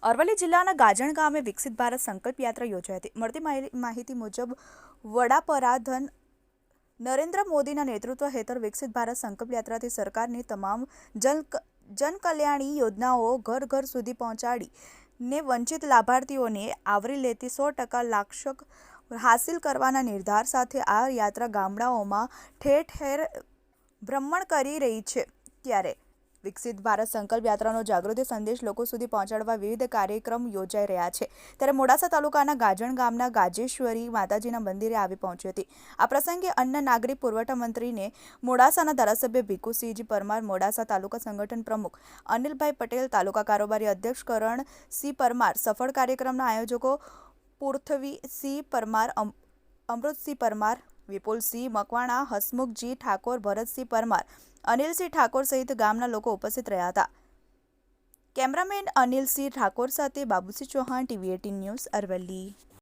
અરવલ્લી જિલ્લાના ગાજણ ગામે વિકસિત ભારત સંકલ્પ યાત્રા યોજાઈ હતી। મળતી માહિતી મુજબ વડાપ્રધાન નરેન્દ્ર મોદીના નેતૃત્વ હેઠળ વિકસિત ભારત સંકલ્પ યાત્રાથી સરકારની તમામ જનકલ્યાણી યોજનાઓ ઘર ઘર સુધી પહોંચાડીને વંચિત લાભાર્થીઓને આવરી લેતી 100% લક્ષ્ય હાંસલ કરવાના નિર્ધાર સાથે આ યાત્રા ગામડાઓમાં ઠેર ઠેર ભ્રમણ કરી રહી છે। ત્યારે વિકસિત ભારત સંકલ્પ યાત્રાનો જાગૃતિ સંદેશ લોકો સુધી પહોંચાડવા વિવિધ કાર્યક્રમ યોજાઈ રહ્યા છે। ત્યારે મોડાસા તાલુકાના ગાજણ ગામના ગાજેશ્વરી માતાજીના મંદિરે આવી પહોંચી હતી। આ પ્રસંગે અન્ન નાગરિક પુરવઠા મંત્રીને મોડાસાના ધારાસભ્ય ભીખુસિંહજી પરમાર, મોડાસા તાલુકા સંગઠન પ્રમુખ અનિલભાઈ પટેલ, તાલુકા કારોબારી અધ્યક્ષ કરણસિંહ પરમાર, સફળ કાર્યક્રમના આયોજકો પૃથ્વીસિંહ પરમાર, અમૃતસિંહ પરમાર, વિપુલસિંહ મકવાણા, હસમુખજી ઠાકોર, ભરતસિંહ પરમાર, અનિલસિંહ ઠાકોર સહિત ગામના લોકો ઉપસ્થિત રહ્યા હતા। કેમેરામેન અનિલસિંહ ઠાકોર સાથે બાબુસિંહ ચૌહાણ, TV18 ન્યૂઝ, અરવલ્લી।